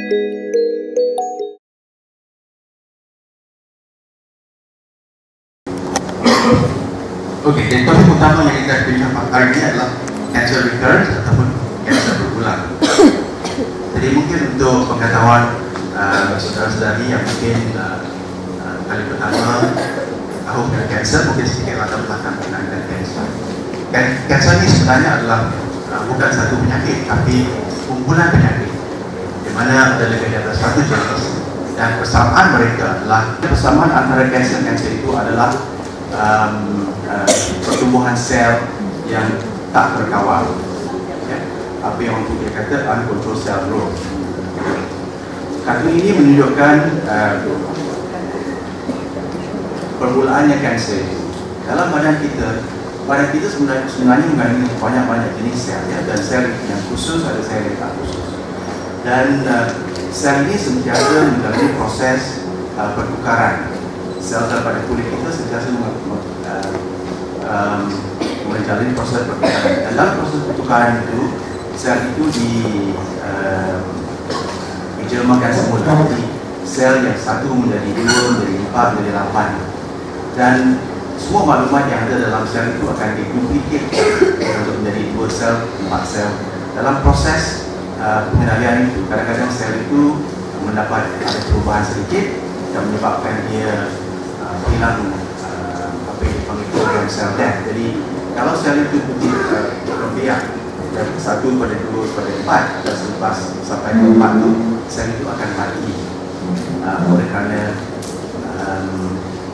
Okey, dan topik utama yang kita bincangkan hari ini adalah cancer recurrence ataupun cancer berulang. Jadi mungkin untuk pengetahuan saudara-saudari yang mungkin kali pertama tahu dengan cancer, mungkin sedikit latar belakang dengan cancer. Cancer ini sebenarnya adalah bukan satu penyakit, tapi kumpulan penyakit di mana ada lebih dari satu jenis, dan persamaan mereka adalah persamaan antara cancer itu adalah pertumbuhan sel yang tak terkawal, ya. Apa yang kita kata uncontrolled cell growth. Kartun ini menunjukkan permulaannya kanser dalam badan kita. Badan kita sebenarnya mengandungi banyak jenis sel, ya, dan sel yang khusus ada sel yang tak khusus. Dan sel ini sentiasa menjalani proses pertukaran. Sel-sel pada kulit kita sentiasa menjalani proses pertukaran. Dan dalam proses pertukaran itu, sel itu dijelmakan semula. Jadi sel yang satu menjadi 2, menjadi 4, menjadi 8. Dan semua maklumat yang ada dalam sel itu akan diduplikat untuk menjadi 2 sel, 4 sel. Dalam proses pengendalian itu, kadang-kadang sel itu mendapat ada perubahan sedikit yang menyebabkan dia hilang apa yang dipanggil program sel death. Jadi kalau sel itu berlebihan dari 1 pada 2 pada 4 dan selepas sampai ke 4 itu, sel itu akan mati oleh kerana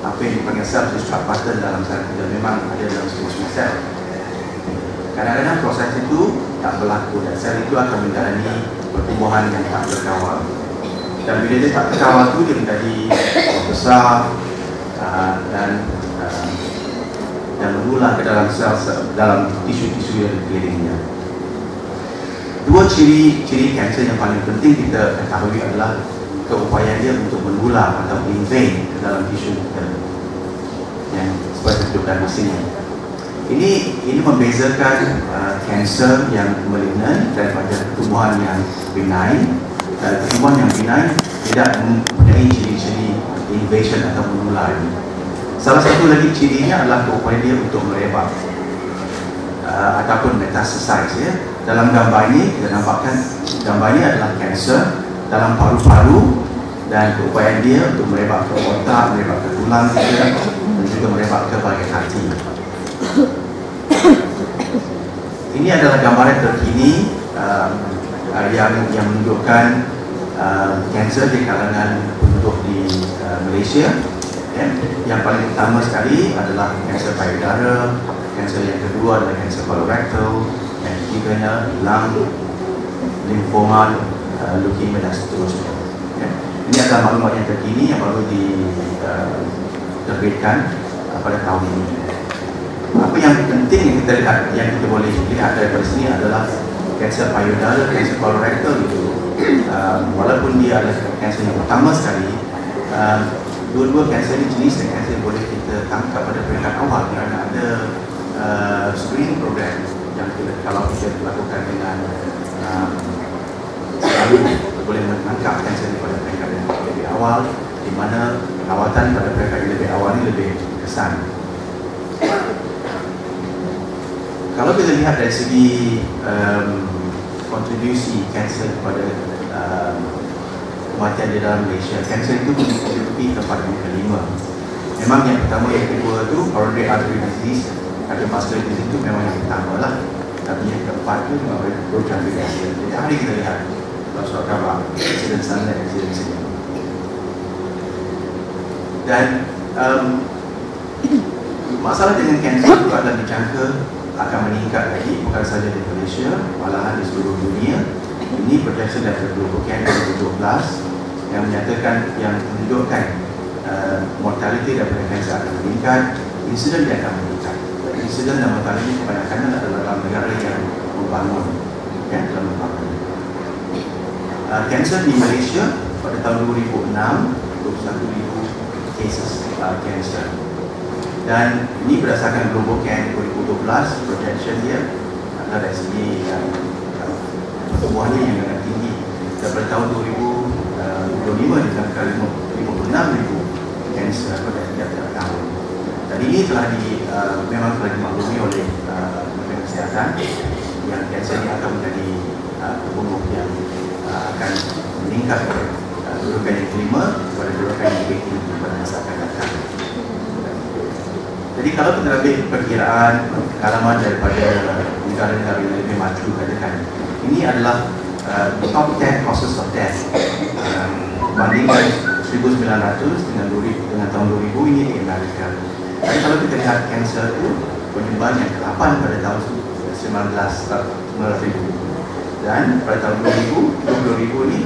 apa yang dipanggil sel destruct pattern dalam sel kita memang ada dalam semua sel. Kadang-kadang proses itu tak berlaku dan sel itu akan menjalani pertumbuhan yang tak terkawal. Dan bila dia tak terkawal itu, dia menjadi besar dan mengular ke dalam sel, dalam tisu-tisu yang dikelilingnya. 2 ciri kanser yang paling penting kita ketahui adalah keupayaan dia untuk menular atau invade ke dalam tisu kita yang seperti tunjukkan di sini. Ini membezakan kanser yang malignant daripada pertumbuhan yang benign. Pertumbuhan yang benign tidak mempunyai ciri-ciri invasion atau menular. Salah satu lagi cirinya adalah keupayaan dia untuk merebak ataupun metastasize, ya. Dalam gambar ini kita nampakkan gambar ini adalah kanser dalam paru-paru dan keupayaan dia untuk merebak ke otak, merebak ke tulang kita, dan juga merebak ke bahagian hati. Ini adalah gambaran terkini yang menunjukkan kanser di kalangan penduduk di Malaysia. Ya. Yang paling utama sekali adalah kanser payudara, kanser yang kedua adalah kanser kolorektal, yang ketiganya lung, limfoma, leukemia dan seterusnya. Ya. Ini adalah maklumat yang terkini yang baru diterbitkan pada tahun ini. Apa yang penting yang kita lihat, yang kita boleh lihat daripada sini adalah kanser payudara, kanser kolorektal itu, walaupun dia adalah kanser yang pertama sekali, dua-dua kanser ini jenis dan kanser boleh kita tangkap pada peringkat awal kerana ada screening program yang kalau kita lakukan dengan selalu boleh menangkap kanser ini pada peringkat yang lebih awal, di mana rawatan pada peringkat yang lebih awal ini lebih kesan. Kalau kita lihat dari segi kontribusi kanser kepada kematian di dalam Malaysia, kanser itu menduduki tempat yang kelima. Memang yang pertama, yang kedua itu coronary artery disease, cardiovascular disease itu memang yang pertama lah. Tapi yang keempat itu memang program cancer. Jadi hari kita lihat dalam surat khabar insiden sana dan insiden sini. Dan masalah dengan kanser itu adalah dijangka akan meningkat lagi, bukan saja di Malaysia, malahan di seluruh dunia. Ini projection dari Global Can 2012 yang menyatakan, yang menunjukkan mortality daripada kanser akan meningkat, insiden dia akan meningkat. Insiden dan mortality kebanyakan adalah dalam negara yang membangun, yang telah membangun. Kanser di Malaysia pada tahun 2006 21,000 cases kanser. Dan ini berdasarkan Global Can 2012, projection dia adalah dari segi pertumbuhannya yang agak tinggi. Daripada tahun 2000 56,000 kanser pada setiap tahun. Dan ini memang telah dimaklumi oleh Kementerian Kesihatan yang kanser ini akan menjadi pembunuh yang akan meningkat kedudukan yang kelima pada kedudukan yang lebih tinggi pada masa akan datang. Jadi kalau kita ambil perkiraan pengalaman daripada negara-negara yang lebih maju, katakan ini adalah top 10 causes of death bandingkan 1900 dengan tahun 2000 ini di Amerika. Jadi kalau kita lihat kanser itu penyumbang yang ke-8 pada tahun 1900 dan pada tahun 2000 ini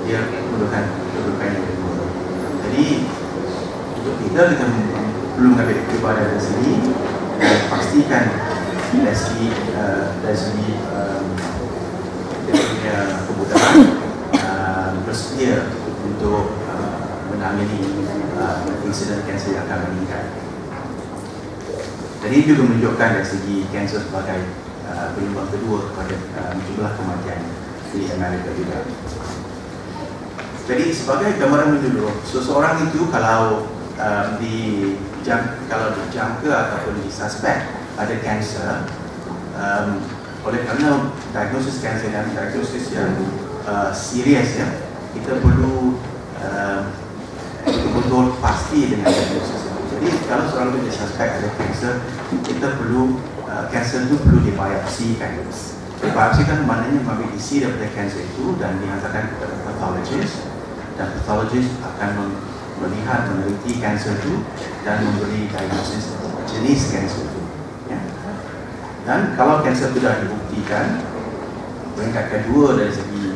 dia menunjukkan kedudukan yang kedua. Jadi untuk kita perlu mengambil kepada dari sini dan pastikan dari segi kebutuhan bersedia untuk menangani insiden kanser yang akan meningkat. Jadi juga menunjukkan dari segi kanser sebagai penyumbang kedua kepada jumlah kematian di Amerika juga. Jadi sebagai gambaran menyeluruh, seseorang itu kalau dijangka ataupun disuspek ada kanser, oleh kerana diagnosis kanser dan diagnosis yang serius ya, kita perlu betul-betul pasti dengan diagnosis. Jadi kalau seorang itu disuspek ada kanser, kita perlu kanser itu perlu dibiopsikan. Dibiopsikan maknanya mengambil isi daripada kanser itu dan dihantarkan kepada pathologist, dan pathologist akan melihat, meneliti kanser itu dan memberi diagnosis jenis kanser itu. Ya. Dan kalau kanser sudah dibuktikan, peringkat kedua dari segi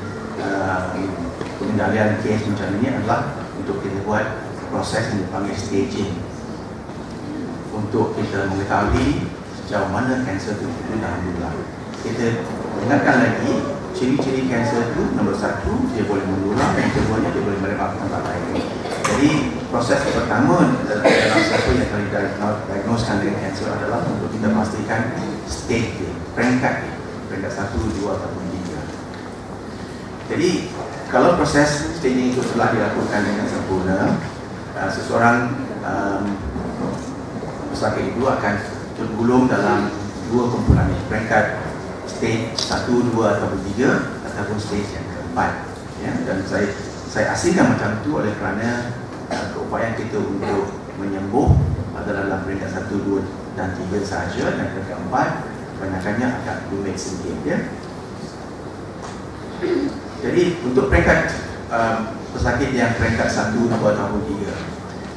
pengendalian kes macam ini adalah untuk kita buat proses yang dipanggil staging untuk kita mengetahui sejauh mana kanser itu dah menular. Kita ingatkan lagi ciri-ciri kanser itu, nombor satu, dia boleh menular, yang keduanya dia boleh merebak ke tempat lain. Jadi proses pertama dalam siapa yang telah diagnoskan dengan kanser adalah untuk kita pastikan stage dia, peringkat 1, 2 ataupun 3. Jadi kalau proses staging itu telah dilakukan dengan sempurna, seseorang pesakit itu akan tergolong dalam dua komponen, peringkat stage 1, 2 ataupun 3 ataupun stage yang keempat. Ya, dan saya asingkan macam itu oleh kerana keupayaan kita untuk menyembuh adalah dalam peringkat 1, 2 dan 3 sahaja, dan peringkat 4 kebanyakannya agak rumit sedikit ya. Jadi untuk peringkat pesakit yang peringkat 1, 2 ataupun 3,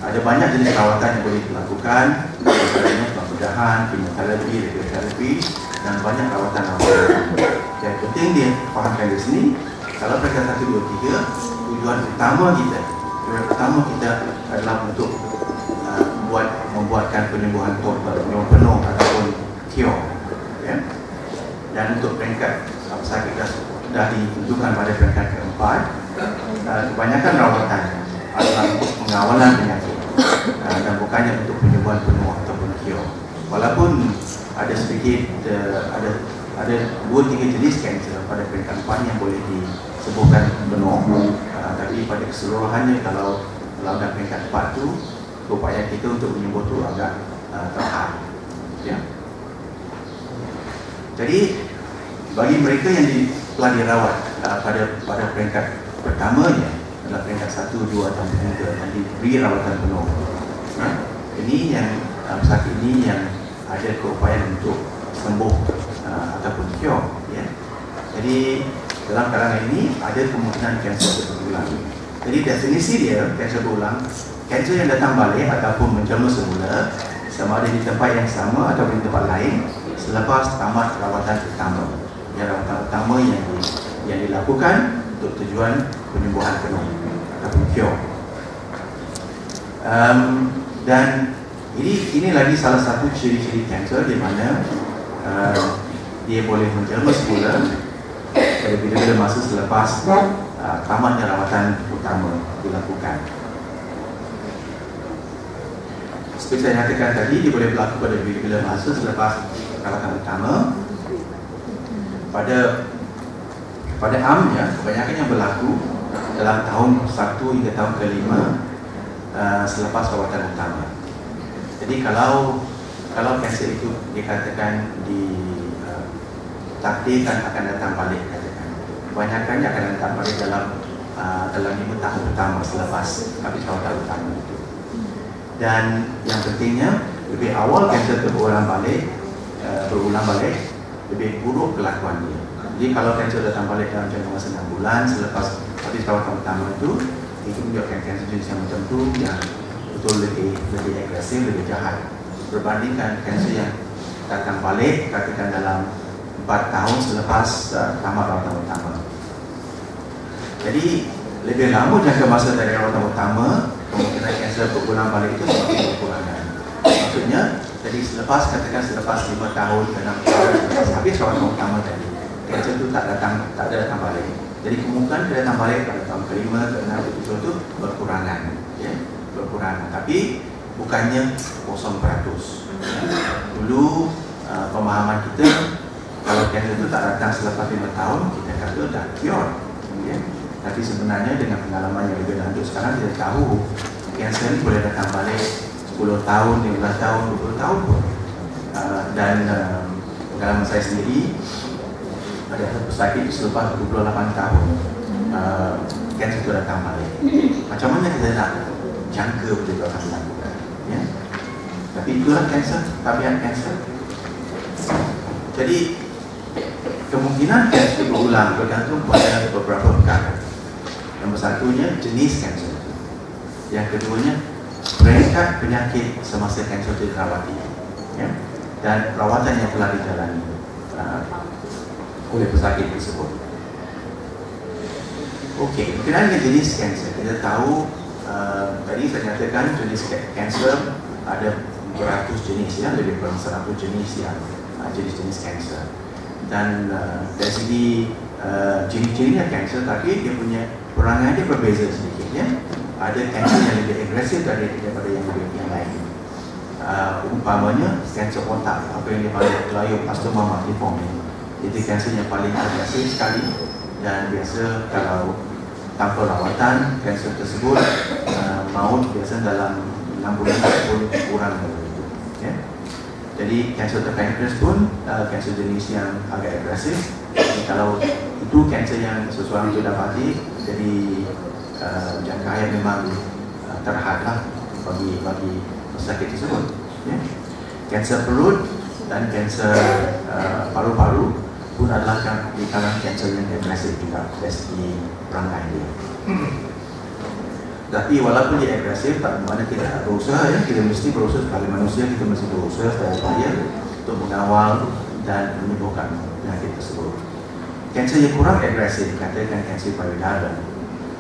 ada banyak jenis rawatan yang boleh dilakukan, antaranya pembedahan, kimoterapi, radioterapi, dan banyak rawatan-rawatan. Yang penting dia fahamkan di sini, kalau peringkat 1, 2, 3, tujuan utama kita adalah untuk membuatkan penyembuhan total, penuh ataupun cure. Ya. Dan untuk peringkat pesakit dah ditentukan pada peringkat keempat, kebanyakan rawatan adalah untuk pengawalan penyakit dan bukannya untuk penyembuhan penuh ataupun cure. Walaupun ada sedikit ada 2-3 jenis kanser pada peringkat 4 yang boleh disembuhkan penuh, tapi pada keseluruhannya kalau dalam peringkat 4 itu upaya kita untuk menyembuh itu agak terhad. Ya. Jadi bagi mereka yang telah dirawat pada peringkat pertamanya adalah peringkat 1, 2 atau 3 dan diberi rawatan penuh. Ini yang pesakit ini yang ada keupayaan untuk sembuh ataupun cure. Ya. Jadi dalam kalangan ini ada kemungkinan kanser berulang. Jadi definisi dia kanser berulang, kanser yang datang balik ataupun menjelma semula sama ada di tempat yang sama atau di tempat lain selepas tamat rawatan utama. Yang rawatan utama yang dilakukan untuk tujuan penyembuhan penuh ataupun cure. Dan ini lagi salah satu ciri-ciri kanser di mana dia boleh menjelma semula pada bila-bila masa selepas tamatnya rawatan utama dilakukan. Seperti saya katakan tadi, dia boleh berlaku pada bila-bila masa selepas rawatan utama. Pada pada amnya kebanyakan yang berlaku dalam tahun 1 hingga tahun ke-5 selepas rawatan utama. Jadi kalau kanser itu dikatakan takdirkan akan datang balik, katakan kebanyakannya akan datang balik dalam 5 tahun pertama selepas habis rawatan utama itu. Dan yang pentingnya, lebih awal kanser berulang balik, lebih buruk kelakuannya. Jadi kalau kanser datang balik dalam jangka masa 6 bulan selepas habis rawatan utama itu menunjukkan kanser jenis yang macam itu yang betul lebih agresif, lebih jahat berbandingkan kanser yang datang balik katakan dalam 4 tahun selepas tamat rawatan utama. Jadi lebih lama jangka masa dari rawatan utama, kemungkinan kanser berulang balik itu semakin berkurangan. Maksudnya, jadi selepas 5 tahun ke 6 tahun selepas habis rawatan utama tadi, kanser itu tak ada datang balik. Jadi kemungkinan dia datang balik pada tahun ke-5, ke-6, ke-7 itu berkurangan, ya, berkurangan. Tapi bukannya 0%. Dulu pemahaman kita kalau kanser itu tak datang selepas 5 tahun, kita kata dah cure, ya. Tapi sebenarnya dengan pengalaman yang lebih lanjut sekarang kita tahu kanser ini boleh datang balik 10 tahun, 15 tahun, 20 tahun pun. Dan pengalaman saya sendiri, ada satu pesakit selepas 28 tahun kanser itu datang balik. Macam mana kita nak jangka benda itu akan dilakukan, ya? Tapi itulah kanser, tabiat kanser. Jadi kemungkinan kanser berulang bergantung pada beberapa perkara. Nombor satunya jenis kanser, yang keduanya peringkat penyakit semasa kanser itu dirawati, ya? Dan rawatan yang telah dijalani oleh pesakit tersebut. Okey, berkenaan dengan jenis kanser, kita tahu tadi saya nyatakan jenis kanser ada beratus jenis, ya, lebih kurang 100 jenis yang jenis-jenis kanser. Dan dari segi ciri-cirinya kanser, tapi dia punya perangai dia berbeza sedikit, ya. Ada kanser yang lebih agresif daripada yang lain. Umpamanya kanser otak, apa yang dipanggil glioblastoma multiforme. Itu kanser yang paling agresif sekali, dan biasa kalau tanpa rawatan kanser tersebut maut biasa dalam 6 bulan ataupun kurang dari itu, ya. Jadi kanser pankreas pun kanser jenis yang agak agresif. Jadi, kalau itu kanser yang seseorang itu dapati, jadi jangka hayat memang terhadap bagi pesakit tersebut, ya. Kanser perut dan kanser paru-paru pun adalah di kalangan kanser yang agresif juga dari segi perangai dia. Tapi walaupun dia agresif, tak bermakna kita tak berusaha, ya. Kita mesti berusaha sebagai manusia, kita mesti berusaha sebagai upaya untuk mengawal dan menyembuhkan penyakit tersebut. Kanser yang kurang agresif dikatakan kanser payudara.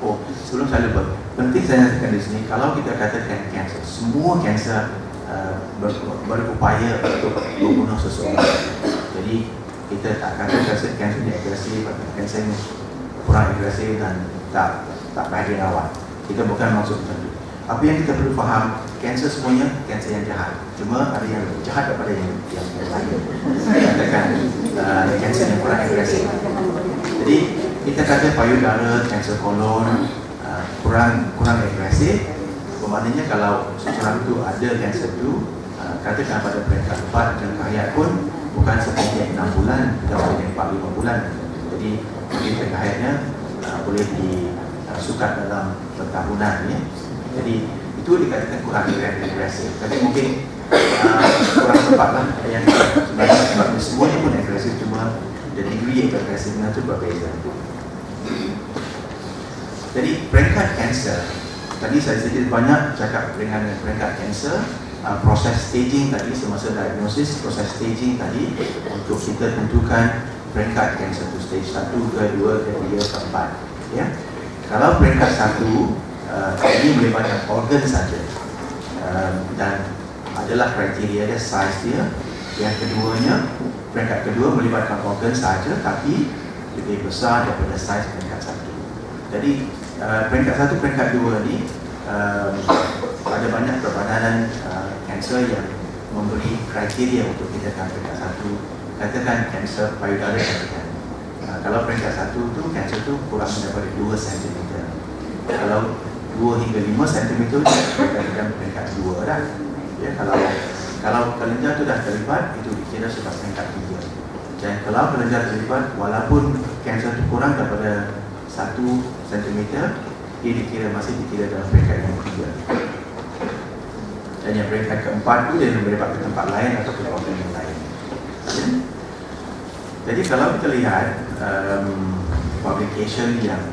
Oh, sebelum saya lupa, penting saya nyatakan di sini, kalau kita katakan kanser, semua kanser berupaya untuk membunuh seseorang. Jadi kita tak kata kanser ini agresif atau kanser ini kurang agresif dan tak payah dirawat. Kita bukan maksud macam itu. Apa yang kita perlu faham, kanser semuanya kanser yang jahat. Cuma ada yang lebih jahat daripada yang lain. Katakan kanser yang kurang agresif. Jadi kita kata payudara, kanser kolon kurang agresif. Bermaknanya kalau seseorang itu ada kanser itu, katakan pada peringkat 4 jangka hayat pun bukan seperti 6 bulan, tapi 4-5 bulan. Jadi jangka hayatnya boleh disukat dalam bertahunan, ya. Jadi itu dikatakan kurang agresif. Tapi mungkin kurang tepatlah yang sebenarnya, sebab semuanya pun agresif, cuma degree agresifnya itu berbeza. Jadi peringkat kanser, tadi saya sedikit banyak cakap dengan peringkat kanser. Proses staging tadi semasa diagnosis, proses staging tadi untuk kita tentukan peringkat kanser itu stage 1, ke 2, ke 3, ke 4, ya. Kalau peringkat 1 ini melibatkan organ saja, dan adalah kriteria dia, size dia. Yang keduanya, peringkat kedua melibatkan organ saja tapi lebih besar daripada size peringkat 1. Jadi peringkat 1, peringkat 2 ni ada banyak perbadanan kanser yang memberi kriteria untuk kita peringkat 1. Katakan kanser payudara, katakan Kalau peringkat 1 tu, kanser tu kurang daripada 2 cm. Kalau 2 hingga 5 cm tu dikatakan peringkat 2 dah. Ya, kalau kelenjar tu dah terlibat, itu dikira sebagai peringkat 3. Dan kalau kelenjar terlibat, walaupun kanser tu kurang daripada 1 cm, dia masih dikira dalam peringkat yang 3. Dan yang peringkat keempat tu dia merebak ke tempat lain atau ke organ yang lain. Ya? Jadi kalau kita lihat publication yang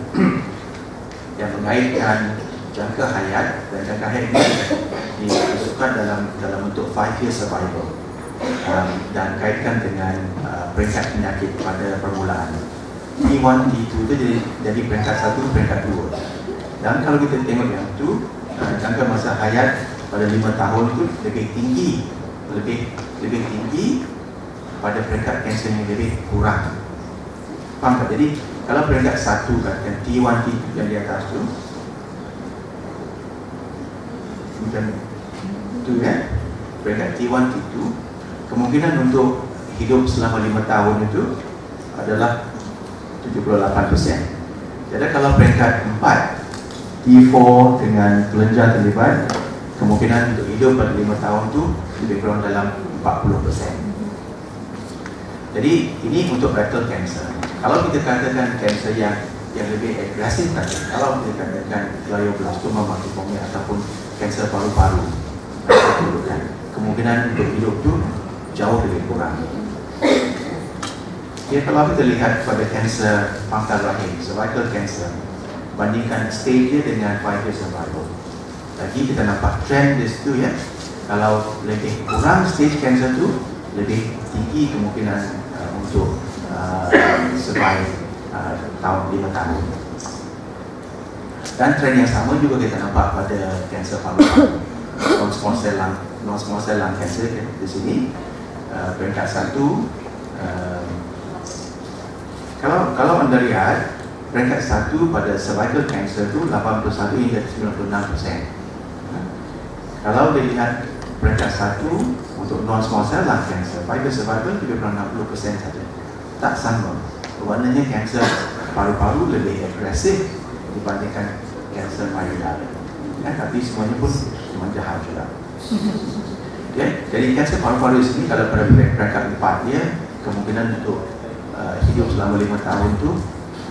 mengaitkan jangka hayat, dan jangka hayat ini dimasukkan dalam bentuk 5-year survival, dan kaitkan dengan peringkat penyakit pada permulaan. T1, T2 itu jadi peringkat 1, peringkat 2. Dan kalau kita tengok yang itu, jangka masa hayat pada 5 tahun itu lebih tinggi pada peringkat kanser yang lebih kurang. Faham tak? Jadi kalau peringkat 1 kan, T1, T2 yang di atas tu, macam tu kan, peringkat T1, T2, kemungkinan untuk hidup selama 5 tahun itu adalah 78%. Jadi kalau peringkat 4, T4 dengan kelenjar terlibat, kemungkinan untuk hidup pada 5 tahun tu lebih kurang dalam 40%. Jadi ini untuk rectal cancer. Kalau kita katakan kanser yang lebih agresif tadi, kalau kita katakan glioblastoma multiforme ataupun kanser paru-paru, kemungkinan untuk hidup tu jauh lebih kurang. Ya, kalau kita lihat pada kanser pangkal rahim, cervical cancer, bandingkan stage dengan 5-year survival, lagi kita nampak trend di situ ya. Kalau lebih kurang stage cancer tu, lebih tinggi kemungkinan untuk survive 5 tahun. Dan trend yang sama juga kita nampak pada kanser paru-paru, non-small cell lung cancer di sini, peringkat 1. Kalau anda lihat peringkat 1 pada cervical cancer tu 81 hingga 96%. Kalau dilihat peringkat 1 untuk non-small cell lung cancer, pada survival 60% saja. Tak sama. Maknanya kanser paru-paru lebih agresif dibandingkan kanser payudara. Ya, tapi semuanya pun cuma jahat juga. Ya, jadi kanser paru-paru di sini kalau pada peringkat 4 dia kemungkinan untuk hidup selama 5 tahun tu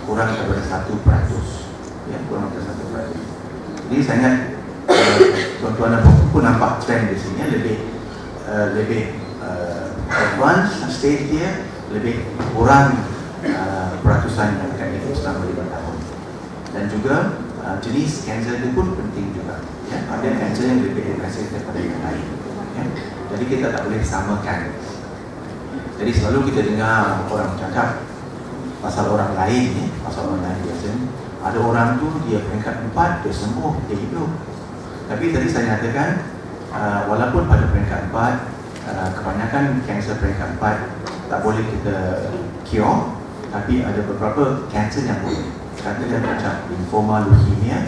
kurang daripada 1%. Ya, kurang daripada 1%. Jadi saya ingat tuan-tuan dan puan pun nampak trend di sini lebih advance stage dia, lebih kurang peratusan yang akan hidup selama 5 tahun. Dan juga jenis kanser itu pun penting juga. Ya, ada kanser yang lebih agresif daripada yang lain. Ya. Jadi kita tak boleh samakan. Jadi selalu kita dengar orang cakap pasal orang lain, ya, pasal orang lain biasanya. Ada orang tu dia peringkat 4, dia sembuh, dia hidup. Tapi tadi saya nyatakan, walaupun pada peringkat 4, kebanyakan kanser peringkat 4 tak boleh kita cure, tapi ada beberapa kanser yang boleh. Katakan macam lymphoma, leukemia,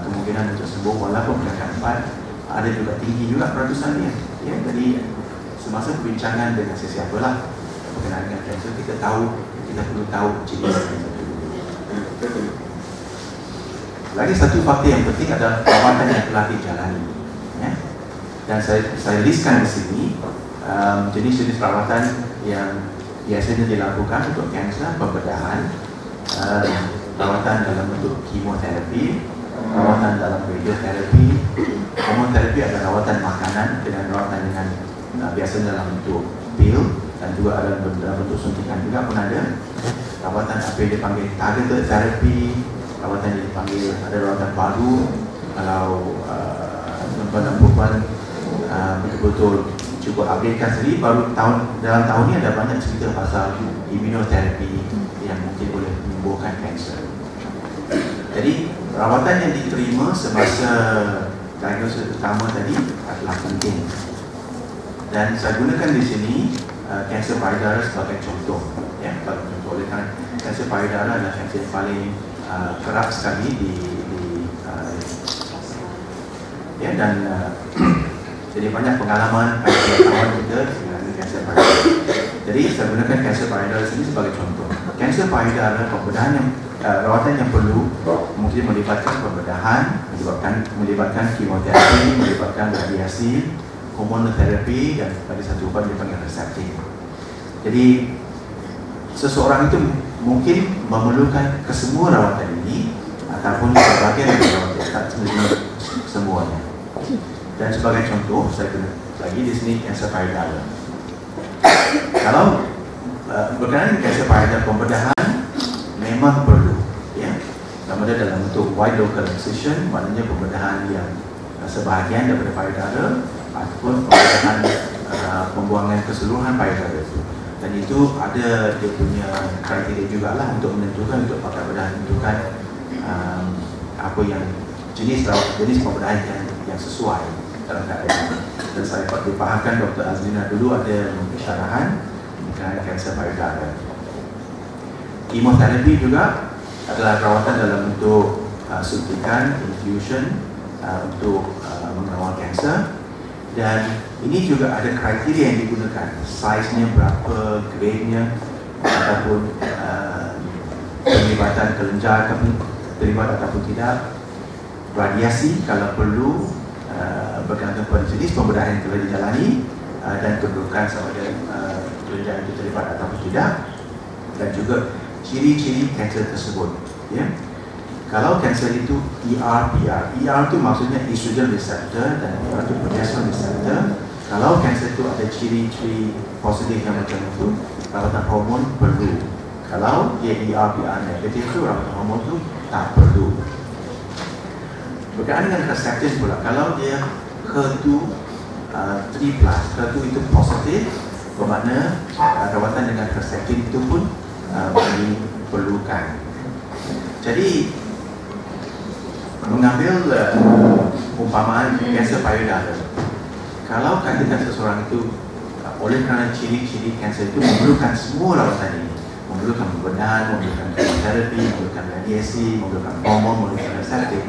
kemungkinan untuk sembuh walaupun peringkat 4 ada juga tinggi juga peratusannya. Ya, jadi semasa perbincangan dengan sesiapa lah berkenaan dengan kanser, kita perlu tahu jenis kanser itu. Lagi satu faktor yang penting adalah perawatan yang telah dijalani. Ya. Dan saya listkan di sini jenis-jenis perawatan yang biasanya dilakukan untuk kanser: pembedahan, perawatan dalam bentuk kemoterapi, perawatan dalam radioterapi. Kemoterapi adalah rawatan makanan dengan rawatan dengan biasanya dalam bentuk pil, dan juga ada dalam bentuk suntikan juga pun ada. Rawatan apa yang dipanggil targeted therapy, rawatan yang dipanggil, ada rawatan baru kalau tuan-tuan dan puan betul-betul cukup updatekan sendiri. Baru dalam tahun ini ada banyak cerita pasal immunotherapy yang mungkin boleh menyembuhkan kanser. Jadi rawatan yang diterima semasa diagnosis utama tadi adalah penting. Dan saya gunakan di sini kanser payudara sebagai contoh. Ya, kalau contoh, oleh kerana kanser payudara adalah kanser yang paling kerap sekali ya, dan jadi banyak pengalaman pengetahuan kita dengan kanser payudara. Jadi saya gunakan kanser payudara sini sebagai contoh. Kanser payudara, pembedahan yang rawatan yang perlu mungkin melibatkan pembedahan, melibatkan kemoterapi, melibatkan radiasi, hormonoterapi, dan pada satu ubat dipanggil reseptif. Jadi seseorang itu mungkin memerlukan kesemua rawatan ini ataupun sebagian dari rawatan, tak semuanya. Dan sebagai contoh, saya guna lagi di sini kanser payudara. Kalau berkenaan dengan kanser payudara, pembedahan memang perlu, ya. Sama ada dalam bentuk wide local excision, maknanya pembedahan yang sebahagian daripada payudara ataupun pembedahan pembuangan keseluruhan payudara itu. Dan itu ada dia punya kriteria juga lah untuk menentukan, untuk pakai bedahan menentukan apa yang jenis pembedahan yang sesuai dalam keadaan. Dan saya dipahamkan Dr. Azlina dulu ada syarahan mengenai kanser payudara. Kemoterapi juga adalah rawatan dalam bentuk suntikan, infusion untuk mengawal kanser. Dan ini juga ada kriteria yang digunakan, size-nya berapa, grade-nya, ataupun pelibatan kelenjar terlibat ataupun tidak, radiasi kalau perlu, bergantung pada jenis pembedahan yang telah dijalani dan kedudukan sama ada kelenjar itu terlibat ataupun tidak, dan juga ciri-ciri kanser tersebut. Ya. Kalau kanser itu ER/PR, ER itu maksudnya estrogen receptor dan PR itu progesterone receptor. Kalau kanser itu ada ciri-ciri positif yang macam itu, rawatan hormon perlu. Kalau dia ER/PR negatif itu, rawatan hormon itu tak perlu. Berkaitan dengan reseptif pula, kalau dia HER2 3+, HER2 itu positif, bermakna rawatan dengan reseptif itu pun diperlukan. Jadi mengambil umpamaan kanser payudara, kalau katakan seseorang itu oleh kerana ciri-ciri kanser itu memerlukan semua rawatan ini, memerlukan pembedahan, memerlukan kemoterapi, memerlukan radiasi, memerlukan hormon, memerlukan reseptif.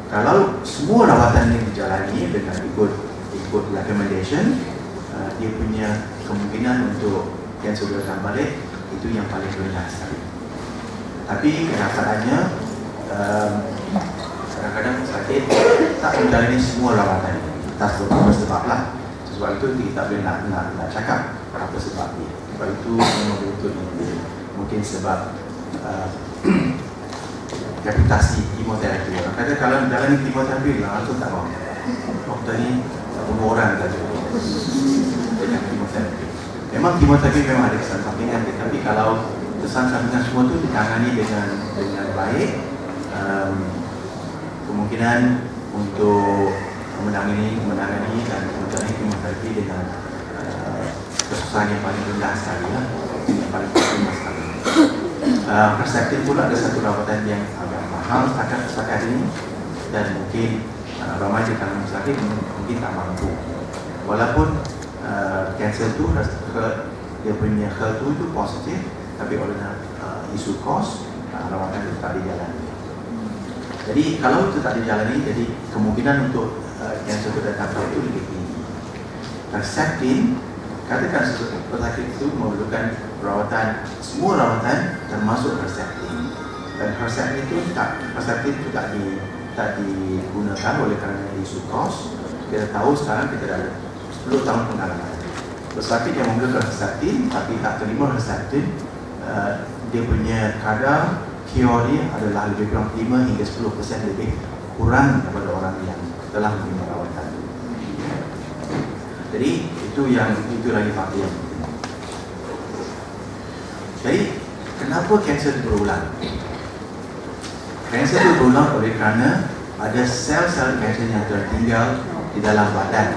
Kalau semua rawatan ini dijalani dengan ikut recommendation, dia punya kemungkinan untuk kanser datang balik itu yang paling rendah sekali. Tapi kenyataannya kadang-kadang sakit tak menjalani semua rawatan ini. Tak beberapa sebab lah. Sebab itu kita boleh nak cakap apa sebabnya. Sebab itu memang betul mungkin sebab reputasi kemoterapi. Kadang kalau menjalani kemoterapi langsung tak mahu. Doktor ni bunuh orang saja dengan kemoterapi. Memang kemoterapi memang ada kesan sampingan, tetapi kalau kesan sampingan semua itu ditangani dengan baik, kemungkinan untuk menangani dan menjalani kemoterapi dengan kesusahan yang paling rendah sekali lah, yang paling rendah sekali. Reseptif pula ada satu rawatan yang agak mahal setakat ini, dan mungkin ramai di kalangan sakit mungkin tak mampu. Walaupun kanser itu dia punya HER2 itu positif, tapi oleh isu kos rawatan itu tak dijalani. Jadi kalau itu tak dijalani, jadi kemungkinan untuk kanser itu datang itu lebih tinggi. Reseptif, katakan pesakit itu memerlukan rawatan, semua rawatan termasuk reseptif. Dan reseptif itu tak digunakan oleh kerana isu kos. Kita tahu sekarang kita ada 10 tahun pengalaman. Pesakit yang memerlukan reseptif tapi tak terima reseptif, dia punya kadar cure dia adalah lebih kurang 5 hingga 10% lebih kurang daripada orang yang telah menerima rawatan. Jadi itu lagi faktor yang penting. Jadi kenapa kanser itu berulang? Kanser itu berulang oleh kerana ada sel-sel kanser yang tertinggal di dalam badan,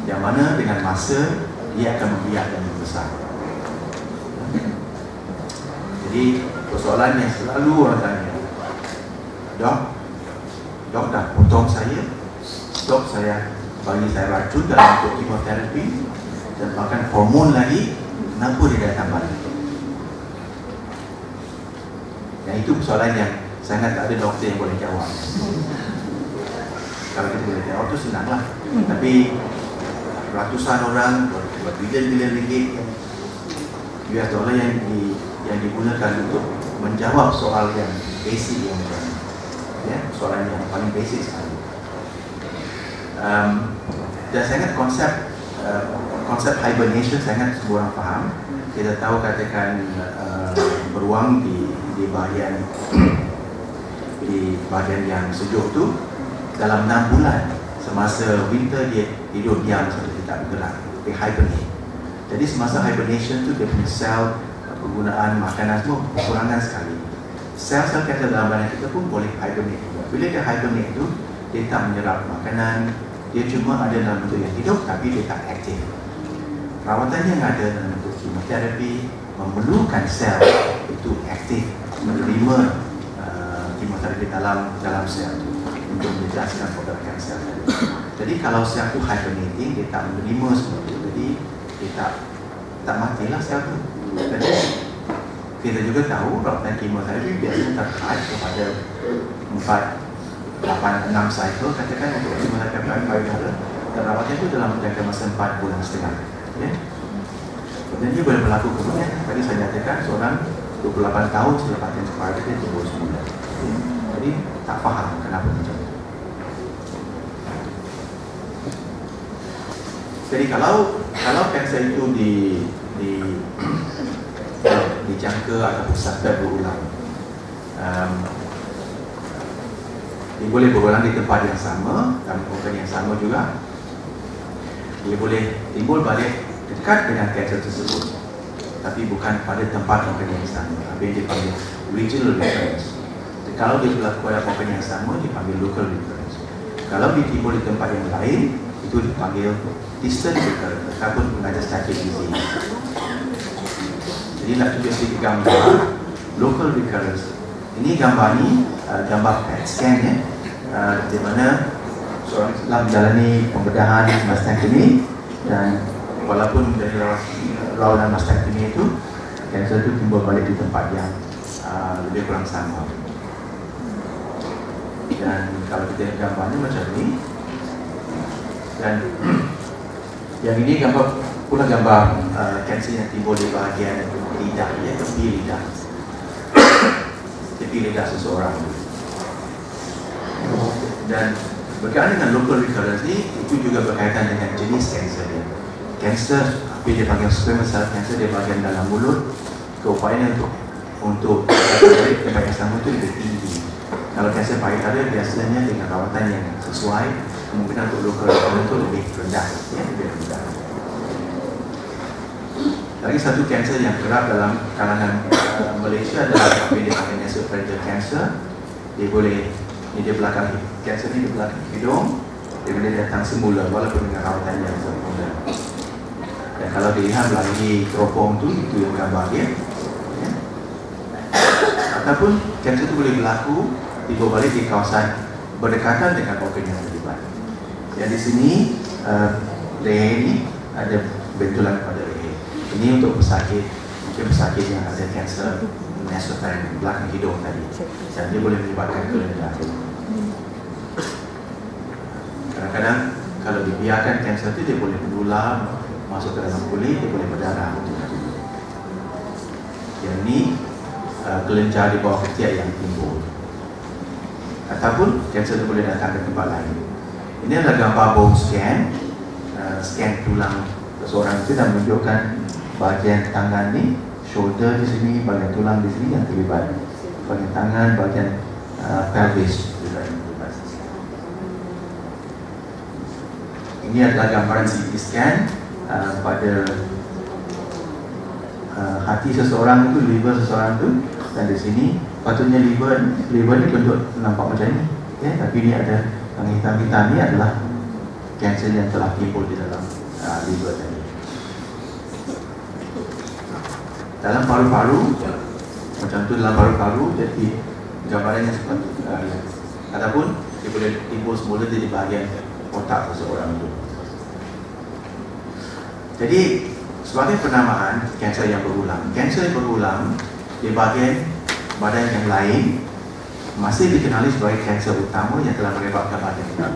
yang mana dengan masa dia akan membiak dan membesar. Jadi persoalan yang selalu orang tanya, Dok dah potong saya, Dok bagi saya racun dalam bentuk kemoterapi dan makan hormon lagi, kenapa dia datang balik? Yang itu persoalan yang sangat tak ada doktor yang boleh jawab. Kalau kita boleh jawab itu senanglah. Tapi ratusan orang, berbilion-bilion ringgit US dollar yang digunakan untuk menjawab soal yang basic yang soalan yang paling basic sekali. Dan saya ingat konsep hibernation saya ingat semua orang faham. Kita tahu katakan beruang di bahagian yang sejuk tu dalam 6 bulan semasa winter dia hidup diam sampai dia tak bergerak, dia hibernate. Jadi semasa hibernation tu dia punya sel penggunaan makanan semua kekurangan sekali. Sel-sel kanser dalam badan kita pun boleh hibernate juga. Bila dia hibernate tu dia tak menyerap makanan, dia cuma ada dalam bentuk yang hidup tapi dia tak aktif. Rawatan yang ada dalam bentuk kemoterapi memerlukan sel itu aktif menerima kemoterapi dalam sel itu untuk menjelaskan pergerakan sel tadi. Jadi kalau sel itu hibernating, dia tak menerima semua itu, jadi dia tak matilah sel itu. Jadi kita juga tahu rawatan kemoterapi biasanya terkait kepada 6 cycle katakan untuk kemoterapi payudara, dan rawatan itu dalam jangka masa 4 bulan setengah. Ya. Dan dia boleh berlaku kemudian. Tadi saya nyatakan seorang 28 tahun selepas yang payudara dia timbul semula. Jadi tak faham kenapa macam itu. Jadi kalau kanser itu dijangka atau suspek berulang, dia boleh berulang di tempat yang sama, dalam organ yang sama juga. Dia boleh timbul balik dekat dengan kanser tersebut, tapi bukan pada tempat organ yang sama. Apa yang dipanggil regional recurrence. Kalau dia berlaku pada organ yang sama, dipanggil local recurrence. Kalau dia timbul di tempat yang lain, itu dipanggil distant recurrence ataupun metastatic disease. Jadi nak tunjuk sedikit gambar local recurrence. Ini gambar ni gambar PET scan ya, di mana seorang telah menjalani pembedahan mastektomi, dan walaupun dari rawanan mastektomi itu kanser itu timbul balik di tempat yang lebih kurang sama. Dan kalau kita lihat gambarnya macam ni, dan yang ini pula gambar kanser yang timbul di bahagian lidah, ya, tepi lidah, tepi lidah seseorang. Dan berkaitan dengan local recurrence ni, itu juga berkaitan dengan jenis kanser dia. Kanser, apa dia panggil squamous cell cancer, dia bahagian dalam mulut, keupayaannya untuk tempat yang sama itu lebih tinggi. Kalau kanser payudara biasanya dengan rawatan yang sesuai, kemungkinan untuk local recurrence itu lebih rendah, ya, lebih rendah. Lagi satu kanser yang kerap dalam kalangan Malaysia adalah apa yang dipanggil nasopharyngeal cancer. Dia belakang kanser ni di belakang hidung, dia boleh datang semula walaupun dengan rawatan yang sempurna. Dan kalau dilihat melalui teropong tu, itu yang gambar dia. Ya. Ataupun kanser itu boleh berlaku timbul balik di kawasan berdekatan dengan organ yang terlibat. Yang di sini leher ini ada bentulan pada leher. Ini untuk pesakit, mungkin pesakit yang ada kanser nasopharyngeal belakang hidung tadi, dan dia boleh menyebabkan kelelahan. Kadang-kadang kalau dibiarkan kanser itu dia boleh menular masuk ke dalam kulit, dia boleh berdarah. Yang ini kelenjar di bawah ketiak yang timbul, ataupun kanser itu boleh datang ke tempat lain. Ini adalah gambar bone scan, scan tulang seseorang itu, dan menunjukkan bahagian tangan ni, shoulder di sini, bahagian tulang di sini yang terlibat, bahagian tangan, bahagian pelvis juga yang terlibat. Ini adalah gambaran CT scan pada hati seseorang itu, liver seseorang itu, dan di sini patutnya liver ni bentuk nampak macam ni, ya, tapi ini ada yang hitam-hitam, ni adalah kanser yang telah timbul di dalam liver tadi. Dalam paru-paru, macam tu dalam paru-paru, jadi gambarannya seperti itu. Ataupun dia boleh timbul semula di bahagian otak seseorang itu. Jadi sebagai penamaan kanser yang berulang, kanser yang berulang di bahagian badan yang lain masih dikenali sebagai kanser utama yang telah menyebabkan badan kita.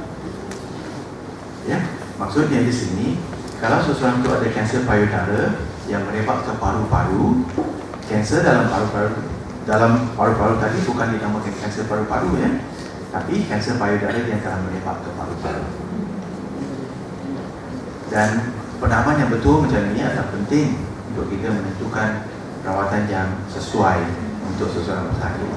Ya, maksudnya di sini kalau seseorang itu ada kanser payudara yang merebak ke paru-paru, kanser dalam paru-paru tadi bukan dinamakan kanser paru-paru ya, tapi kanser payudara yang telah merebak ke paru-paru. Dan penamaan yang betul macam ini adalah penting untuk kita menentukan rawatan yang sesuai untuk seseorang pesakit.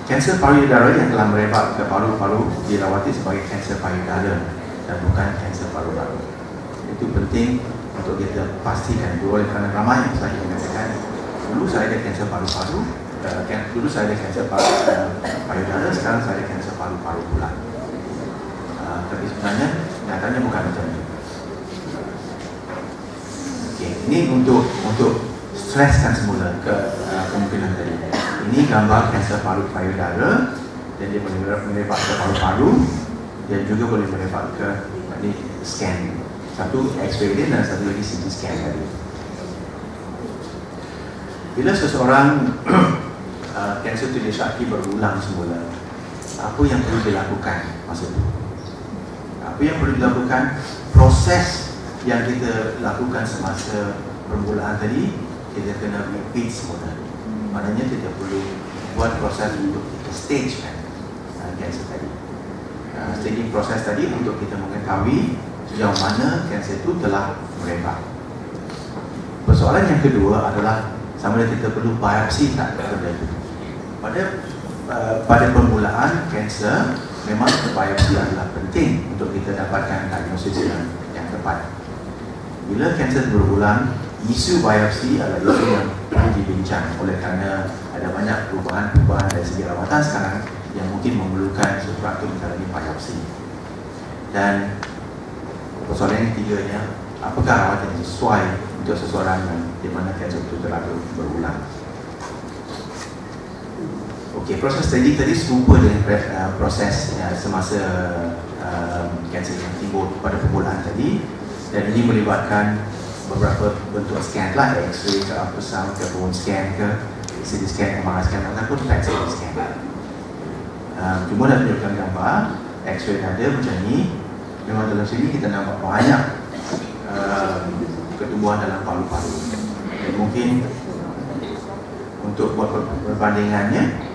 Kanser payudara yang telah merebak ke paru-paru dirawati sebagai kanser payudara dan bukan kanser paru-paru. Itu penting untuk kita pastikan dulu, kerana ramai yang saya mengatakan dulu saya ada kanser paru-paru, dulu saya ada kanser payudara, sekarang saya ada kanser paru-paru pula. Tapi sebenarnya nyatanya bukan macam itu. Okay, ini untuk streskan semula ke kemungkinan tadi. Ini gambar kanser payudara dan dia boleh merebak ke paru-paru dan juga boleh merebak ke scan. Satu X-ray dia dan satu lagi CT scan tadi. Bila seseorang kanser itu disyaki berulang semula, apa yang perlu dilakukan masa itu? Apa yang perlu dilakukan? Proses yang kita lakukan semasa permulaan tadi, kita kena repeat semula. Maknanya kita perlu buat proses untuk kita stage kan kanser tadi. Staging proses tadi untuk kita mengetahui sejauh mana kanser itu telah merebak. Persoalan yang kedua adalah sama ada kita perlu biopsi tak benda itu. Pada permulaan kanser memang biopsi adalah penting untuk kita dapatkan diagnosis yang tepat. Bila kanser berulang, isu biopsi adalah isu yang perlu dibincang oleh kerana ada banyak perubahan dari segi rawatan sekarang yang mungkin memerlukan sesuatu menjalani biopsi. Dan persoalan yang ketiganya, apakah rawatan yang sesuai untuk seseorang di mana kanser itu telah berulang? Okey, proses staging tadi serupa dengan proses semasa kanser yang timbul pada permulaan tadi, dan ini melibatkan beberapa bentuk scan lah, X-ray ke ultrasound ke bone scan ke CT scan, MRI scan ataupun PET CT scan. Cuma dah tunjukkan gambar X-ray ada macam ni. Memang dalam sini kita nampak banyak ketumbuhan dalam paru-paru. Dan mungkin untuk buat perbandingannya,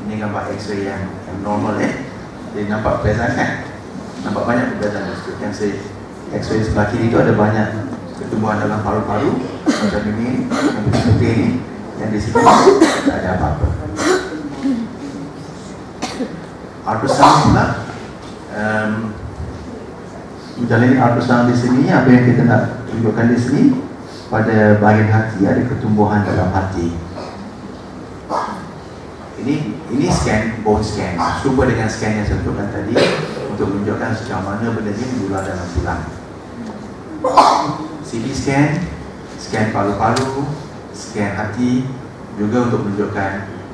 ini gambar X-ray yang normal jadi nampak perbezaan kan? Nampak banyak perbezaan. Kanser X-ray sebelah kiri itu ada banyak ketumbuhan dalam paru-paru macam ini, yang putih ini, yang di sini tak ada apa-apa. Ultrasound pula, menjalani ultrasound di sini, apa yang kita nak tunjukkan di sini, pada bahagian hati ada ketumbuhan dalam hati. Ini scan, bone scan, serupa dengan scan yang saya tunjukkan tadi untuk menunjukkan sejauh mana benda ini mendular dalam tulang. CT scan, scan paru-paru, scan hati, juga untuk menunjukkan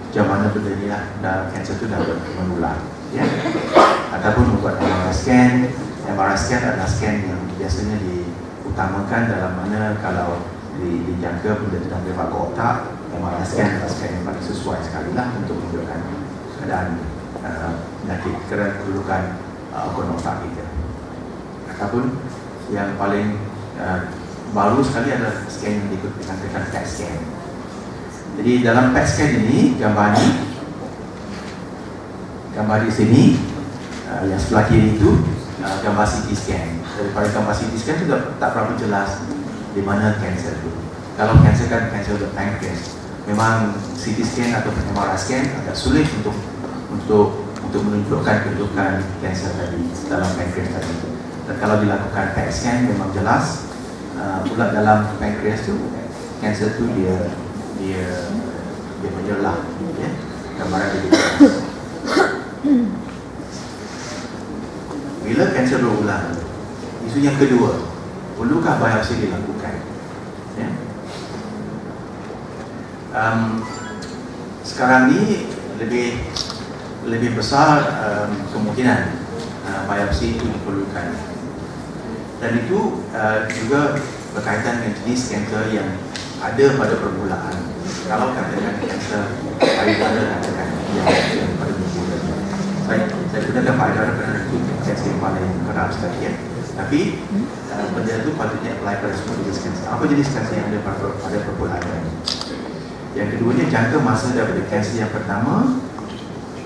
sejauh mana benda ini dalam kanser itu dah menular. Ya? Ataupun membuat MRI scan. MRI scan adalah scan yang biasanya diutamakan dalam mana kalau dijangka benda itu dah merebak ke otak. MRI scan adalah scan yang paling sesuai sekali lah untuk menunjukkan keadaan penyakit kedudukan organ otak kita. Ataupun yang paling baru sekali adalah scan yang dikatakan PET scan. Jadi dalam PET scan ini, gambar di sini yang sebelah kiri itu gambar CT scan. Daripada gambar CT scan itu tak berapa jelas di mana kanser itu. Kalau kanser kan kanser the pancreas, memang CT scan atau MRI scan agak sulit untuk menunjukkan kedudukan kanser tadi dalam pancreas tadi. Dan kalau dilakukan PET scan memang jelas pula dalam pancreas tu kanser tu dia menyelah, ya, gambaran dia jelas. Bila kanser berulang, isu yang kedua, perlukah biopsi dilakukan? Ya. Sekarang ni lebih besar kemungkinan biopsi itu diperlukan, dan itu juga berkaitan dengan jenis kanser yang ada pada permulaan. Kalau katakan kanser payudara, katakan yang pada permulaan, saya sebenarnya faedah kerana itu kanser yang paling kerap sekali ya. Tapi benda itu patutnya apply pada semua jenis kanser. Apa jenis kanser yang ada pada perpuluhan? Yang keduanya, jangka masa daripada kanser yang pertama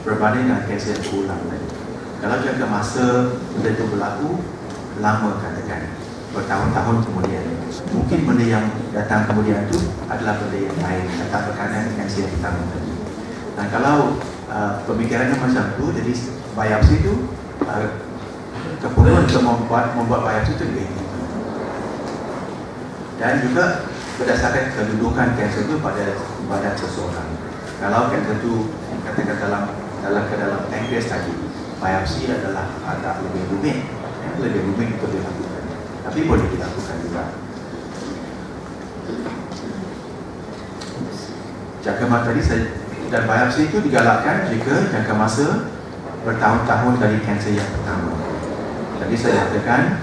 berbanding dengan kanser yang berulang tadi. Kalau jangka masa benda itu berlaku lama, katakan bertahun-tahun kemudian, mungkin benda yang datang kemudian itu adalah benda yang lain, datang berkaitan dengan kanser yang pertama tadi. Dan kalau pemikirannya macam itu, jadi biopsi itu keperluan untuk membuat biopsi itu lebih tinggi. Dan juga berdasarkan kedudukan kanser itu pada badan seseorang. Kalau kanser itu katakan dalam pankreas tadi, biopsi adalah agak lebih rumit, lebih rumit untuk dilakukan. Tapi boleh dilakukan juga. Jangka masa tadi dan biopsi itu digalakkan jika jangka masa bertahun-tahun dari kanser yang pertama. Tadi saya katakan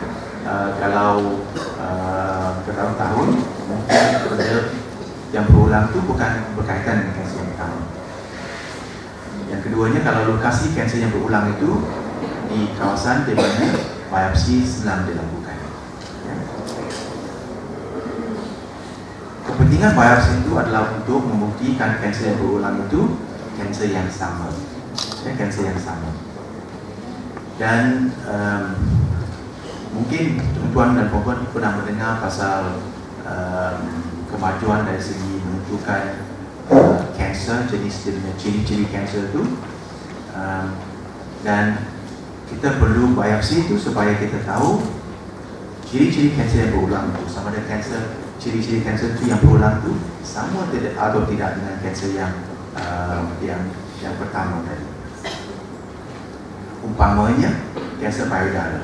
kalau bertahun-tahun mungkin benda yang berulang itu bukan berkaitan dengan kanser yang pertama. Yang keduanya, kalau lokasi kanser yang berulang itu di kawasan di mana biopsi senang dilakukan. Ya. Kepentingan biopsi itu adalah untuk membuktikan kanser yang berulang itu kanser yang sama. Ya, kanser yang sama. Dan mungkin tuan-tuan dan puan-puan pernah mendengar pasal kemajuan dari segi menentukan kanser, jenis-jenis ciri-ciri kanser itu, dan kita perlu biopsi itu supaya kita tahu ciri-ciri kanser yang berulang itu, sama ada kanser, ciri-ciri kanser itu yang berulang itu sama atau tidak dengan kanser yang pertama tadi. Umpamanya kanser payudara,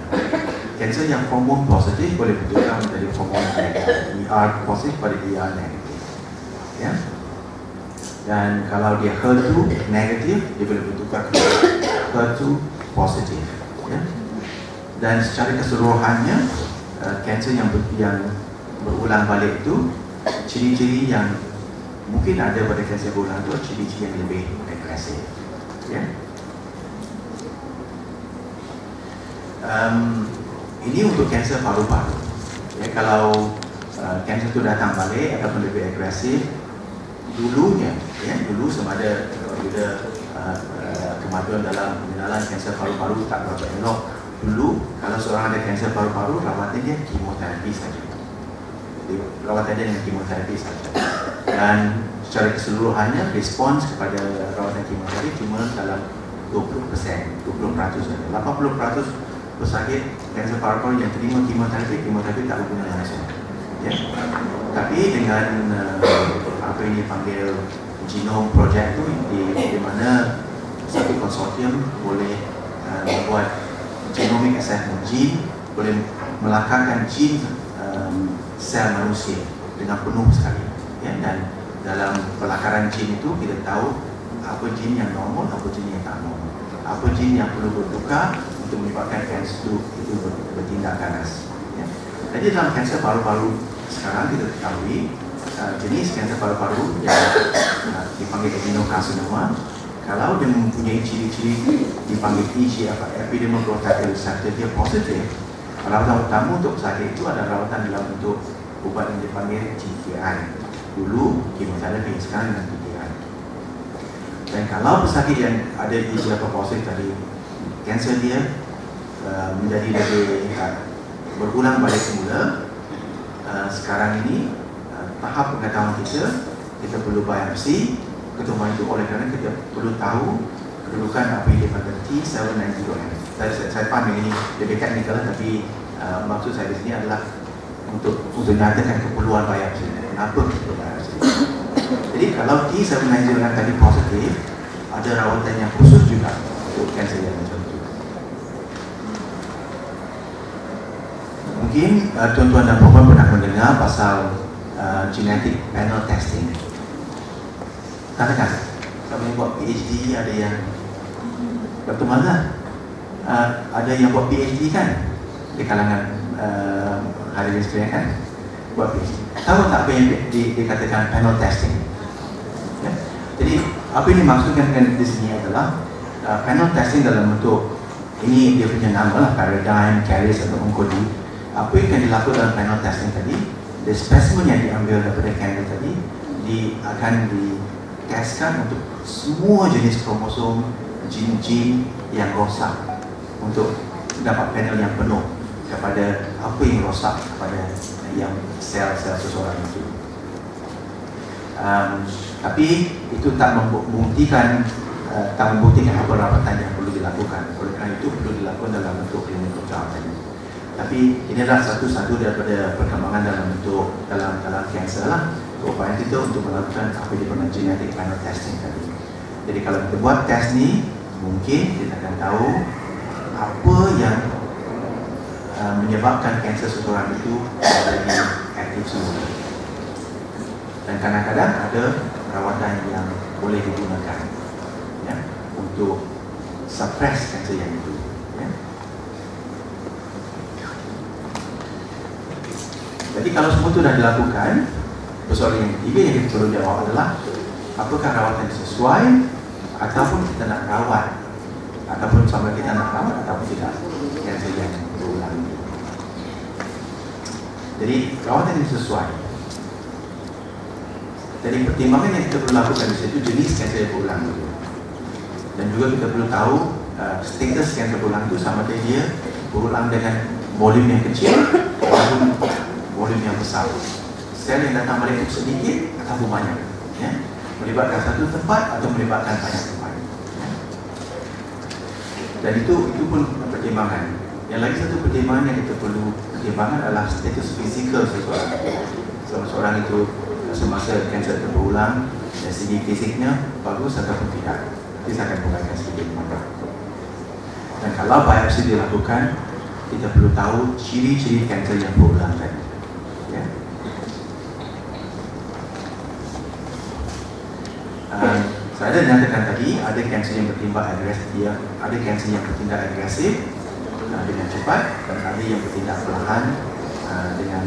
kanser yang hormon positif boleh bertukar menjadi hormon negatif, ER positif pada ER negatif, ya. Dan kalau dia HER2 negatif, dia boleh bertukar ke HER2 positif, ya. Dan secara keseluruhannya, kanser yang berulang balik itu, ciri-ciri yang mungkin ada pada kanser berulang itu, ciri-ciri yang lebih agresif, ya. Ini untuk kanser paru-paru. Ya, kalau kanser itu datang balik ataupun lebih agresif, dulunya, ya, dulu semasa bila kemajuan dalam pengenalan kanser paru-paru tak berapa elok. Dulu kalau seorang ada kanser paru-paru, rawatan dia kemoterapi saja. Rawatan dia dengan kemoterapi saja. Dan secara keseluruhannya respons kepada rawatan kemoterapi cuma dalam 20%, 20% saja. 80% pesakit kanser paru-paru yang terima kemoterapi tak berguna langsung. Ya. Tapi dengan apa yang dipanggil Genome Project itu, di mana satu konsortium boleh membuat genomic assessment gene, boleh melakarkan gene sel manusia dengan penuh sekali. Ya. Dan dalam pelakaran gene itu kita tahu apa gene yang normal, apa gene yang tak normal, apa gene yang perlu bertukar untuk menyebabkan kanser itu bertindak ganas. Ya. Jadi dalam kanser paru-paru sekarang kita ketahui jenis kanser paru-paru yang dipanggil adenocarcinoma, kalau dia mempunyai ciri-ciri dipanggil epidermal growth factor receptor, dia positif, rawatan utama untuk pesakit itu adalah rawatan dalam bentuk ubat yang dipanggil TKI. Dulu kemoterapi, sekarang dengan TKI. Dan kalau pesakit yang ada EGFR positif tadi, kanser dia menjadi lebih berulang balik semula, sekarang ini tahap pengetahuan kita perlu biopsi ketumbuhan itu, oleh kerana kita perlu tahu kedudukan apa yang dipanggil T790M. Saya faham yang ini lebih teknikal, tapi maksud saya di sini adalah untuk nyatakan keperluan biopsi. Kenapa kita biopsi? Jadi kalau T790M tadi positif, ada rawatan yang khusus juga untuk kanser yang macam itu. Mungkin tuan-tuan dan puan pernah mendengar pasal genetic panel testing. Katakan, kalau yang buat PhD, ada yang Dr. Mazhar, ada yang buat PhD kan di kalangan hadirin sekalian kan, buat PhD. Tahu tak apa yang dikatakan panel testing? Ya? Jadi apa yang dimaksudkan di sini adalah panel testing dalam bentuk ini dia punya nama lah, Paradigm, Caris atau Oncology. Apa yang akan dilakukan dalam panel testing tadi, the specimen yang diambil daripada kanker tadi akan diteskan untuk semua jenis kromosom, jin-jin yang rosak, untuk dapat panel yang penuh kepada apa yang rosak kepada yang sel-sel seseorang itu. Tapi itu tak membuktikan apa rawatan yang perlu dilakukan. Oleh kerana itu perlu dilakukan dalam bentuk clinical trial tadi. Tapi inilah satu-satu daripada perkembangan dalam kanser lah. Upaya kita untuk melakukan apa yang dipanggil genetic panel testing tadi. Jadi kalau kita buat test ni, mungkin kita akan tahu apa yang menyebabkan kanser seseorang itu menjadi aktif semula. Dan kadang-kadang ada rawatan yang boleh digunakan, ya, untuk suppress kanser yang itu, ya. Jadi kalau semua itu dah dilakukan, persoalan yang ketiga yang kita perlu jawab adalah apakah rawatan sesuai ataupun kita nak rawat, ataupun sama kita nak rawat ataupun tidak kanser yang berulang. Jadi rawatan yang sesuai. Jadi pertimbangan yang kita perlu lakukan di situ jenis kanser yang berulang itu. Dan juga kita perlu tahu status kanser berulang itu, sama ada dia berulang dengan volume yang kecil ataupun volume yang besar. Sel yang datang balik itu sedikit atau banyak, ya? Melibatkan satu tempat atau melibatkan banyak tempat, ya? Dan itu pun pertimbangan. Yang lagi satu pertimbangan yang kita perlu pertimbangkan adalah status fizikal seseorang. Seseorang itu semasa kanser itu berulang, dari segi fisiknya bagus ataupun tidak. Nanti saya akan mengatakan sedikit maka. Dan kalau biopsi dilakukan, kita perlu tahu ciri-ciri kanser yang berulang tadi, ya. Saya ada nyatakan tadi ada kanser yang bertindak agresif, ada kanser yang bertindak agresif dengan cepat, dan ada yang bertindak perlahan dengan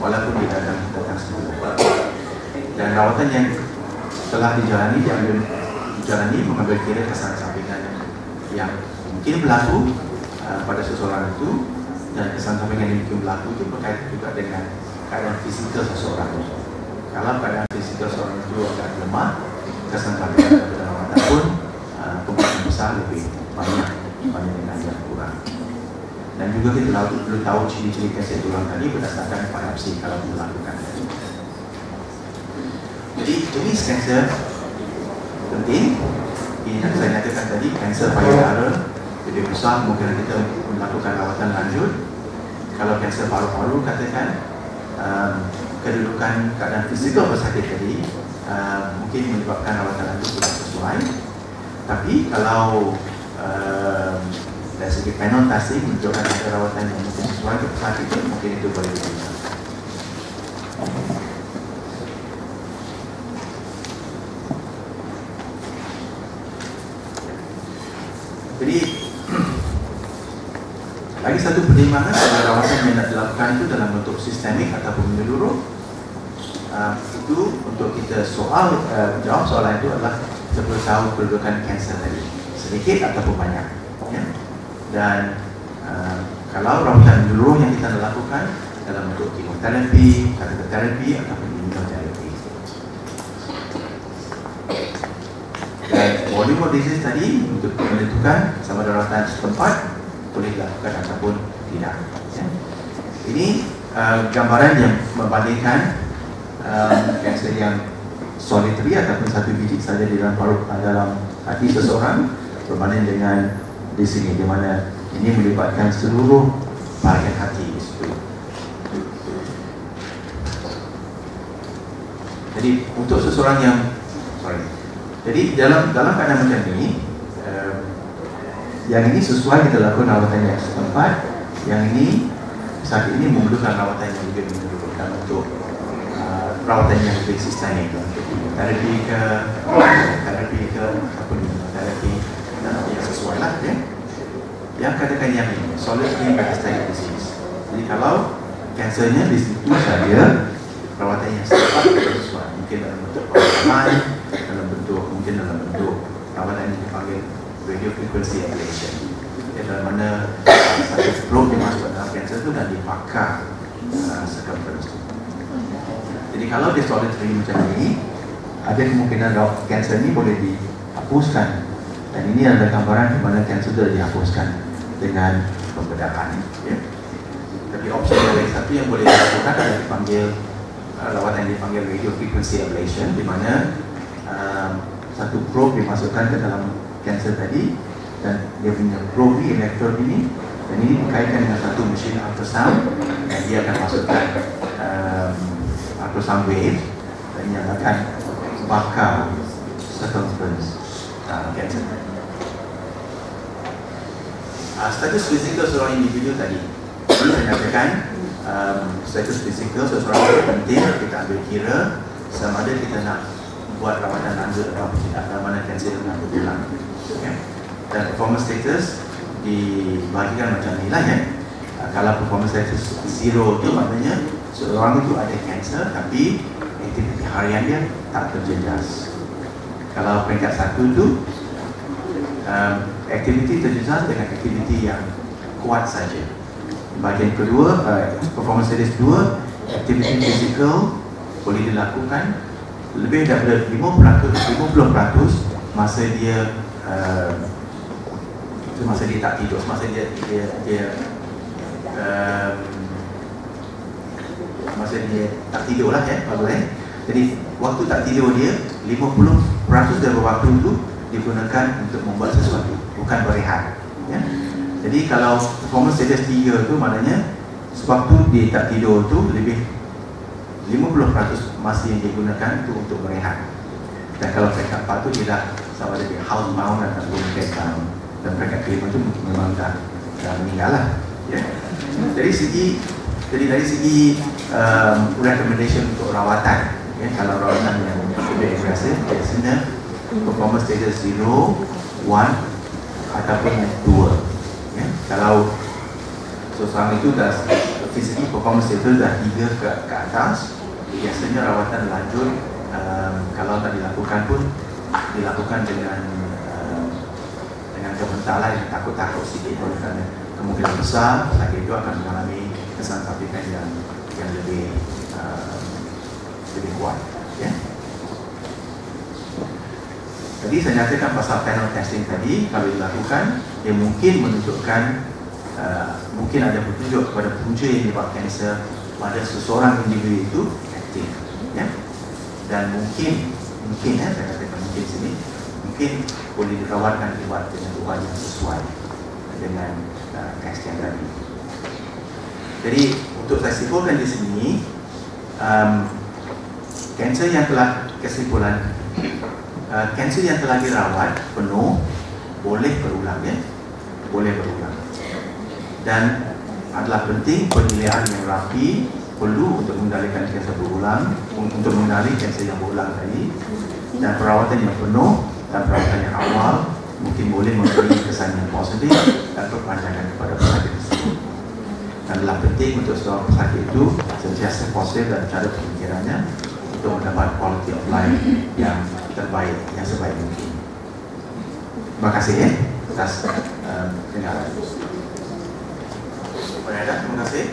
walaupun tidak datang semula. Dan rawatan yang telah dijalani mengambil kira kesan sampingan yang mungkin berlaku pada seseorang itu, dan kesan sampingan yang mungkin berlaku itu berkaitan juga dengan keadaan fisikal seseorang. Kalau keadaan fisikal seseorang itu agak lemah, kesan sampingan pada rawatan pun kemungkinan besar lebih banyak dengan yang kurang. Dan juga kita perlu tahu ciri-ciri kanser tulang tadi berdasarkan biopsi kalau dilakukan. Jadi jenis kanser penting. Ini yang saya nyatakan tadi, kanser payudara lebih besar, mungkin kita melakukan rawatan lanjut. Kalau kanser paru-paru, katakan kedudukan keadaan fizikal pesakit tadi mungkin menyebabkan rawatan lanjut tidak sesuai. Tapi kalau dari segi panel testing menunjukkan ada rawatan yang mungkin sesuai untuk pesakit itu, mungkin itu boleh digunakan. Jadi lagi satu pertimbangan adalah rawatan yang nak dilakukan itu dalam bentuk sistemik ataupun menyeluruh. Itu untuk kita jawab soalan itu adalah kita perlu tahu kedudukan kanser tadi, sedikit ataupun banyak, ya? Dan kalau rawatan menyeluruh yang kita nak lakukan dalam bentuk kemoterapi, terapi ataupun immunoterapi. Dan volume of disease tadi untuk menentukan sama ada rawatan setempat boleh dilakukan ataupun tidak, ya? Ini gambaran yang membandingkan kanser yang solitary ataupun satu biji saja di dalam hati seseorang berbanding dengan di sini, di mana ini melibatkan seluruh bahagian hati di situ. Jadi untuk seseorang jadi dalam keadaan macam ini, yang ini sesuai kita lakukan rawatan yang setempat, yang ini saat ini memerlukan rawatan yang lebih menyeluruh dalam bentuk rawatan yang lebih sistemik, untuk terapi ke ataupun terapi yang sesuai lah, ya. Yang katakan yang ini solitary metastatic disease. Jadi kalau kansernya di situ saja, rawatan yang setempat sesuai, mungkin dalam bentuk rawatan, mungkin dalam bentuk rawatan yang dipanggil radio frequency ablation, dalam mana satu probe dimasukkan dalam kanser itu dan dibakar circumference. Jadi kalau dia solitary macam ini, ada kemungkinan kanser ini boleh dihapuskan, dan ini adalah gambaran di mana kanser sudah dihapuskan dengan pembedahan. Ya. Tapi opsi yang lain satu yang boleh dilakukan adalah dipanggil rawatan yang dipanggil radio frequency ablation, di mana satu probe dimasukkan ke dalam kanser tadi, dan dia punya probe elektron ini, dan ini dikaitkan dengan satu mesin ultrasound, dan dia akan masukkan ultrasound wave, dan yang akan bakar circumference kanser. Status fisikal seorang individu tadi, saya nyatakan status fisikal seseorang itu penting kita ambil kira sama ada kita nak buat rawatan lanjut atau tidak, dalam mana kanser yang berulang. Okay. Dan performance status dibagikan macam ni lah ya. Kalau performance status 0 itu maknanya seorang itu ada kanser tapi aktiviti harian dia tak terjejas. Kalau peringkat 1 itu aktiviti terjejas dengan aktiviti yang kuat saja. Bahagian kedua, performance status 2, aktiviti fizikal boleh dilakukan lebih daripada 50% masa dia masa dia tak tidur, masa dia tak tidur lah ya, jadi waktu tak tidur dia 50% dari waktu itu digunakan untuk membuat sesuatu, bukan berehat ya. Jadi kalau performance status 3 itu maknanya sewaktu dia tak tidur itu lebih 50% masa yang digunakan itu untuk berehat. Dan kalau peringkat 4 itu dia dah sama ada dia housebound ataupun bedbound, dan peringkat 5 itu memang dah meninggal lah ya. Dari segi recommendation untuk rawatan ya, kalau rawatan yang lebih agresif biasanya performance status 0, 1 ataupun 2 ya. Kalau seseorang itu dah fisik performance status dah 3 ke atas, biasanya rawatan lanjut kalau tak dilakukan pun dilakukan dengan kebentalan yang takut-takut sedikit, kerana kemungkinan besar sakit itu akan mengalami kesan sampingan yang lebih kuat ya. Jadi saya nyatakan pasal panel testing tadi, kalau dilakukan dia mungkin menunjukkan mungkin ada petunjuk kepada punca yang menyebabkan kanser pada seseorang individu itu aktif ya. Dan mungkin ya, saya katakan mungkin sini, mungkin boleh dirawatkan dibuat dengan ubat yang sesuai dengan test yang tadi. Jadi untuk saya simpulkan di sini, kanser yang telah kesimpulan, kanser yang telah dirawat penuh boleh berulang ya, boleh berulang. Dan adalah penting penilaian yang rapi perlu untuk mengendalikan kanser berulang, untuk mengenali kanser yang berulang tadi, dan perawatan yang penuh dan perawatan yang awal mungkin boleh memberi kesan yang positif dan perpanjangan kepada pesakit tersebut. Dan adalah penting untuk seorang pesakit itu sentiasa positif dan cara pemikirannya untuk mendapat quality of life yang terbaik, yang sebaik mungkin. Terima kasih ya atas dengaran. Terima kasih.